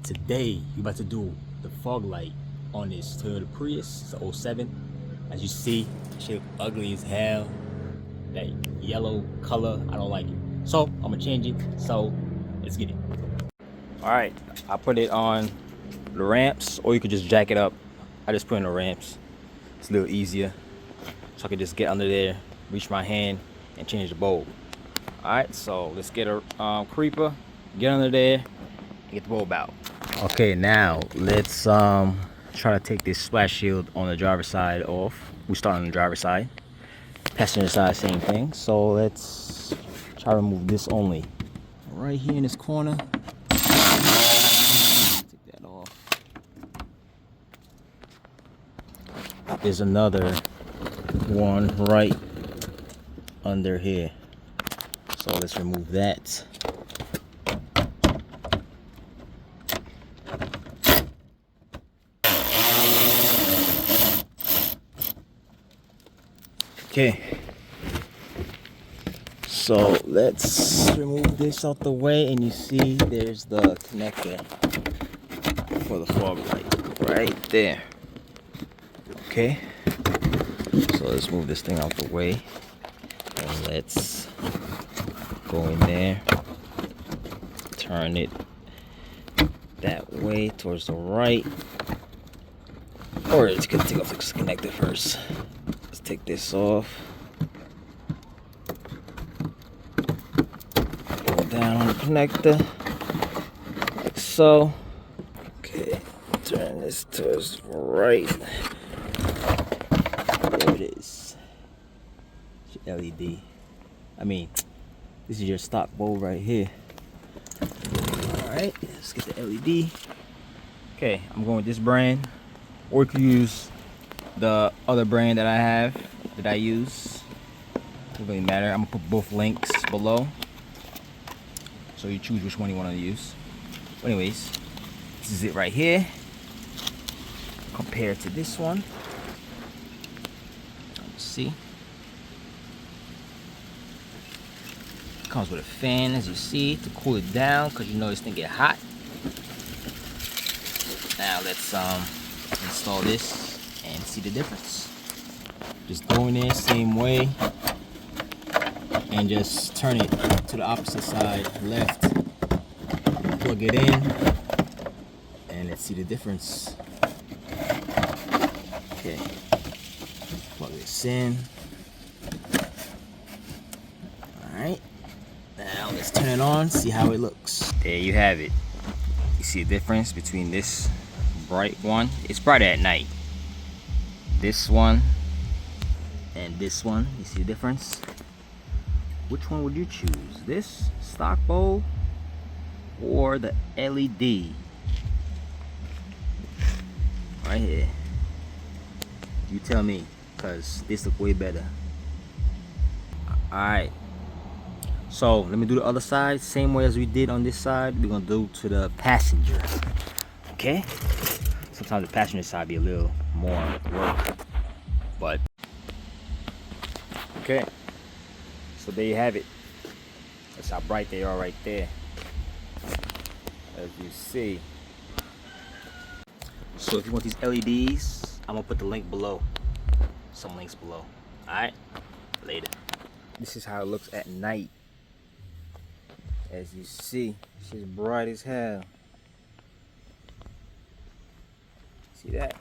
Today we're about to do the fog light on this Toyota Prius. It's a '07. As you see, shit ugly as hell. That yellow color, I don't like it. So I'm gonna change it. So let's get it. All right, I put it on the ramps, or you could just jack it up. I just put it in the ramps. It's a little easier, so I can just get under there, reach my hand, and change the bulb. All right, so let's get a creeper, get under there, and get the bulb out. Okay, now let's try to take this splash shield on the driver's side off. We start on the driver's side. Passenger side, same thing. So let's try to remove this only. Right here in this corner. Take that off. There's another one right under here. So let's remove that. Okay, so let's remove this out the way, and you see there's the connector for the fog light right there. Okay, so let's move this thing out the way, and let's go in there, turn it that way towards the right, or it's gonna take off this connector first. Take this off. Go down on the connector like so. Okay, turn this towards the right. There it is. It's your LED. I mean, this is your stock bulb right here. Alright, let's get the LED. Okay, I'm going with this brand, or you could use the other brand that I use. Doesn't really matter. I'm gonna put both links below, so you choose which one you want to use. But anyways, this is it right here compared to this one. Let's see. Comes with a fan, as you see, to cool it down, because you know this thing get hot. Now let's install this and see the difference. Just go in there same way and just turn it to the opposite side, left, plug it in, and let's see the difference. Okay, plug this in. Alright, now let's turn it on, see how it looks. There you have it. You see the difference between this bright one? It's brighter at night. This one and this one, you see the difference? Which one would you choose? This stock bulb or the LED? Right here. You tell me, because this look way better. Alright, so let me do the other side, same way as we did on this side. We're gonna do to the passenger. Okay, sometimes the passenger side be a little more work, but okay, so there you have it. That's how bright they are right there, as you see. So if you want these LEDs, I'm gonna put the link below, some links below. Alright, later. This is how it looks at night. As you see, it's just bright as hell. See that?